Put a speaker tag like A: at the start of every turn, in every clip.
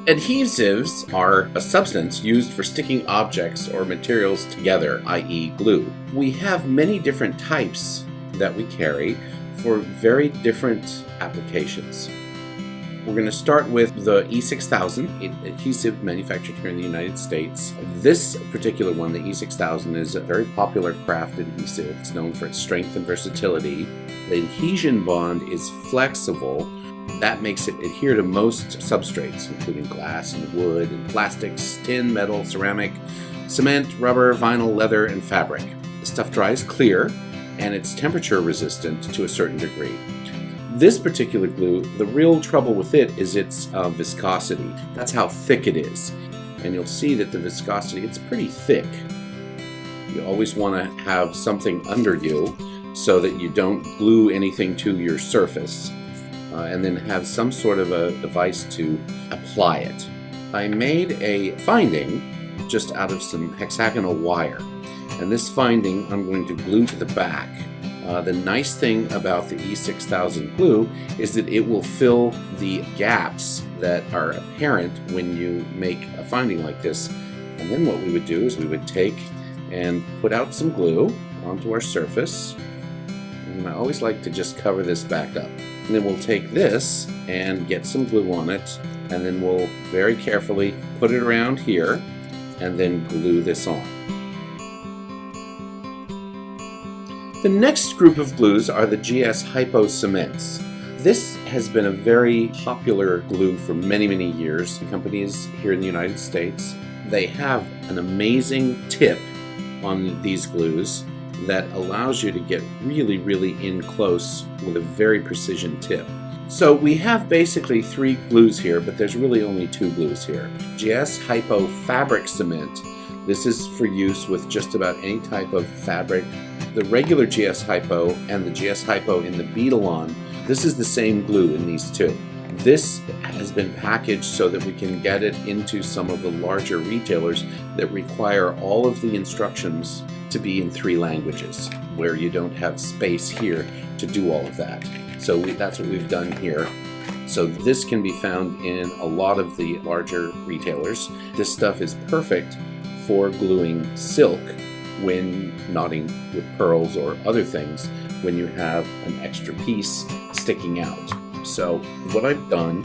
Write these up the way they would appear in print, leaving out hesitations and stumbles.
A: Adhesives are a substance used for sticking objects or materials together, i.e. glue. We have many different types that we carry for very different applications. We're going to start with the E6000 adhesive manufactured here in the United States. This particular one, the E6000, is a very popular craft adhesive. It's known for its strength and versatility. The adhesion bond is flexible. That makes it adhere to most substrates, including glass and wood and plastics, tin, metal, ceramic, cement, rubber, vinyl, leather, and fabric. The stuff dries clear, and it's temperature resistant to a certain degree. This particular glue, the real trouble with it is its viscosity. That's how thick it is. And you'll see that the viscosity, it's pretty thick. You always want to have something under you so that you don't glue anything to your surface. And then have some sort of a device to apply it. I made a finding just out of some hexagonal wire, and this finding I'm going to glue to the back. The nice thing about the E6000 glue is that it will fill the gaps that are apparent when you make a finding like this. And then what we would do is we would take and put out some glue onto our surface. And I always like to just cover this back up. And then we'll take this and get some glue on it, and then we'll very carefully put it around here and then glue this on. The next group of glues are the GS Hypo cements. This has been a very popular glue for many, many years. Companies here in the United States, they have an amazing tip on these glues that allows you to get really, really in close with a very precision tip. So we have basically 3 glues here, but there's really only 2 glues here. GS Hypo fabric cement. This is for use with just about any type of fabric. The regular GS Hypo and the GS Hypo in the Beadalon, this is the same glue in these two. This has been packaged so that we can get it into some of the larger retailers that require all of the instructions to be in 3 languages, where you don't have space here to do all of that. So that's what we've done here. So this can be found in a lot of the larger retailers. This stuff is perfect for gluing silk when knotting with pearls or other things, when you have an extra piece sticking out. So what I've done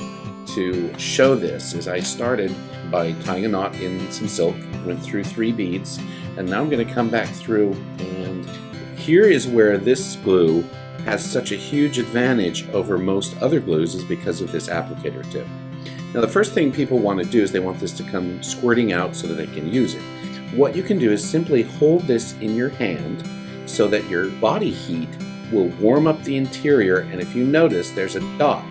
A: to show this is I started by tying a knot in some silk, went through 3 beads, and now I'm going to come back through, and here is where this glue has such a huge advantage over most other glues, is because of this applicator tip. Now the first thing people want to do is they want this to come squirting out so that they can use it. What you can do is simply hold this in your hand so that your body heat will warm up the interior, and if you notice, there's a dot.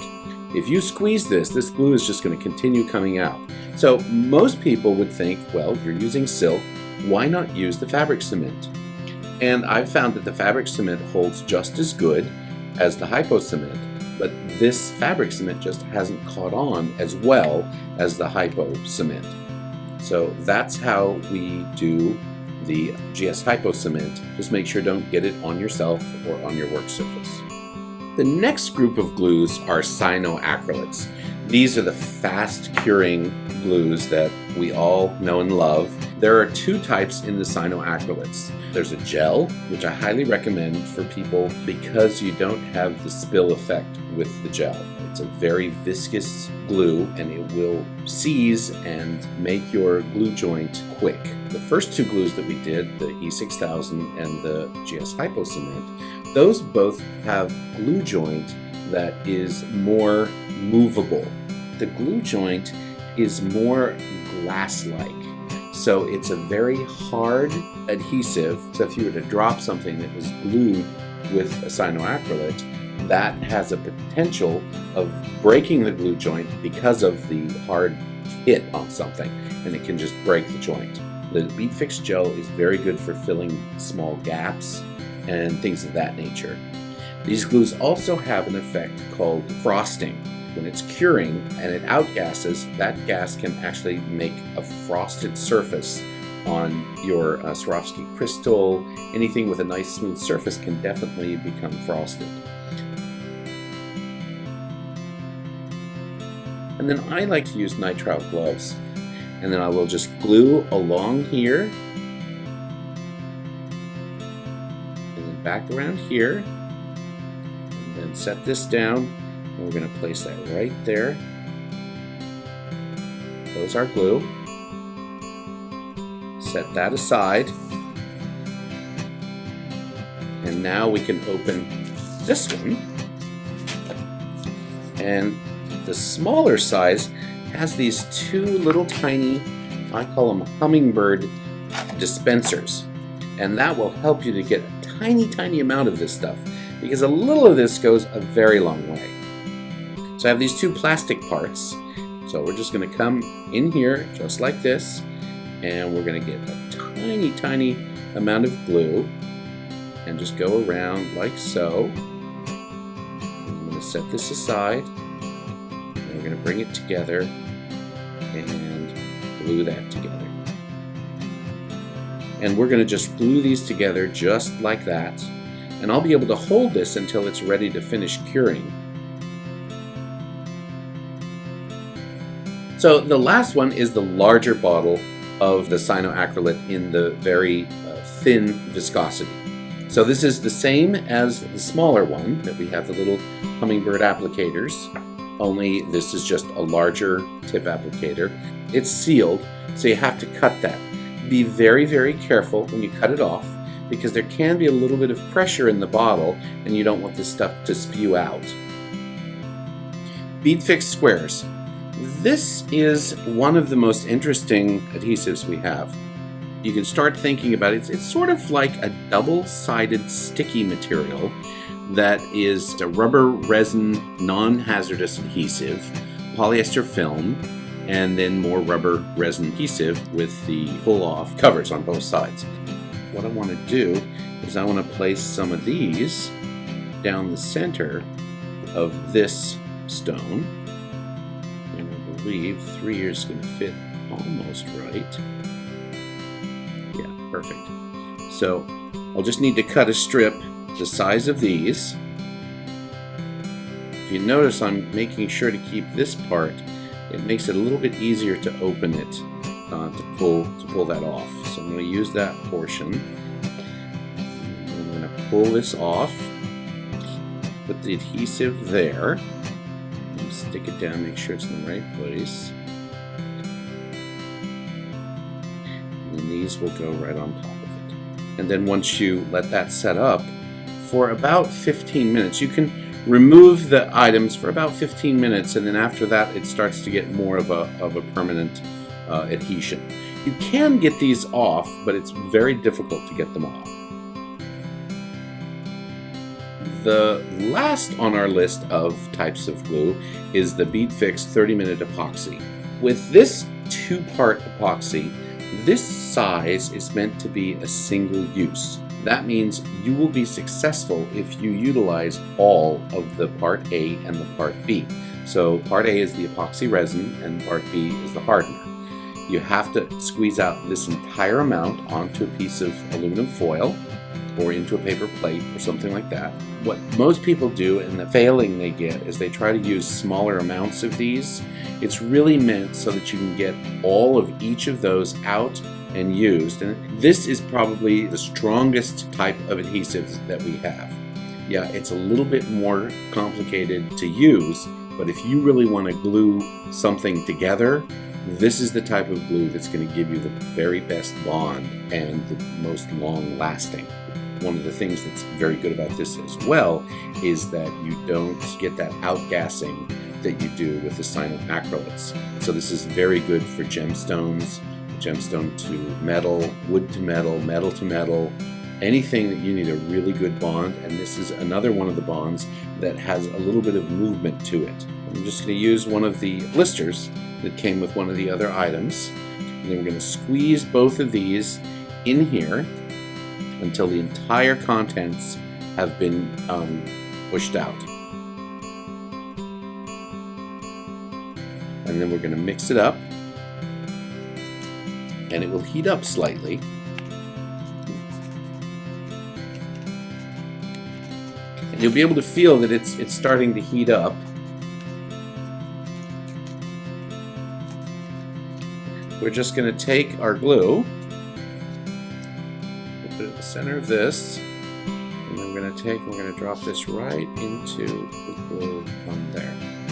A: If you squeeze this glue is just going to continue coming out. So most people would think, well, you're using silk, why not use the fabric cement? And I've found that the fabric cement holds just as good as the Hypo cement, but this fabric cement just hasn't caught on as well as the Hypo cement. So that's how we do the GS Hypo cement. Just make sure don't get it on yourself or on your work surface. The next group of glues are cyanoacrylates. These are the fast curing glues that we all know and love. There are 2 types in the cyanoacrylates. There's a gel, which I highly recommend for people because you don't have the spill effect with the gel. It's a very viscous glue, and it will seize and make your glue joint quick. The first 2 glues that we did, the E6000 and the GS Hypo cement, those both have glue joint that is more movable. The glue joint is more glass-like. So it's a very hard adhesive. So if you were to drop something that was glued with a cyanoacrylate, that has a potential of breaking the glue joint because of the hard hit on something, and it can just break the joint. The Befix gel is very good for filling small gaps and things of that nature. These glues also have an effect called frosting. When it's curing and it outgasses, that gas can actually make a frosted surface on your Swarovski crystal. Anything with a nice smooth surface can definitely become frosted. And then I like to use nitrile gloves. And then I will just glue along here. And then back around here. And then set this down. And we're going to place that right there. Close our glue. Set that aside. And now we can open this one. And the smaller size has these two little tiny, I call them hummingbird dispensers. And that will help you to get a tiny, tiny amount of this stuff, because a little of this goes a very long way. So I have these two plastic parts. So we're just going to come in here just like this, and we're going to get a tiny, tiny amount of glue and just go around like so. I'm going to set this aside, and we're going to bring it together and glue that together. And we're going to just glue these together just like that, and I'll be able to hold this until it's ready to finish curing. So the last one is the larger bottle of the cyanoacrylate in the very thin viscosity. So this is the same as the smaller one that we have, the little hummingbird applicators, only this is just a larger tip applicator. It's sealed, so you have to cut that. Be very, very careful when you cut it off, because there can be a little bit of pressure in the bottle and you don't want this stuff to spew out. Befix squares. This is one of the most interesting adhesives we have. You can start thinking about it. It's sort of like a double-sided sticky material that is a rubber resin non-hazardous adhesive, polyester film, and then more rubber resin adhesive with the pull-off covers on both sides. What I want to do is I want to place some of these down the center of this stone. And I believe 3 is going to fit almost right. Yeah, perfect. So I'll just need to cut a strip the size of these. If you notice, I'm making sure to keep this part. It makes it a little bit easier to open it, to pull that off. So I'm going to use that portion. I'm going to pull this off, put the adhesive there, and stick it down, make sure it's in the right place. And then these will go right on top of it. And then once you let that set up for about 15 minutes, you can remove the items for about 15 minutes, and then after that it starts to get more of a permanent adhesion. You can get these off, but it's very difficult to get them off. The last on our list of types of glue is the Befix 30-minute epoxy. With this two-part epoxy, this size is meant to be a single use. That means you will be successful if you utilize all of the part A and the part B. So part A is the epoxy resin and part B is the hardener. You have to squeeze out this entire amount onto a piece of aluminum foil or into a paper plate or something like that. What most people do, and the failing they get, is they try to use smaller amounts of these. It's really meant so that you can get all of each of those out and used, and this is probably the strongest type of adhesives that we have. Yeah, it's a little bit more complicated to use, but if you really want to glue something together, this is the type of glue that's going to give you the very best bond and the most long-lasting. One of the things that's very good about this as well is that you don't get that outgassing that you do with the cyanoacrylates. So this is very good for gemstones, gemstone to metal, wood to metal, metal to metal, anything that you need a really good bond. And this is another one of the bonds that has a little bit of movement to it. I'm just going to use one of the blisters that came with one of the other items, and then we're going to squeeze both of these in here until the entire contents have been pushed out. And then we're going to mix it up, and it will heat up slightly. And you'll be able to feel that it's starting to heat up. we're just going to take our glue, put it in the center of this, and then we're going to drop this right into the glue from there.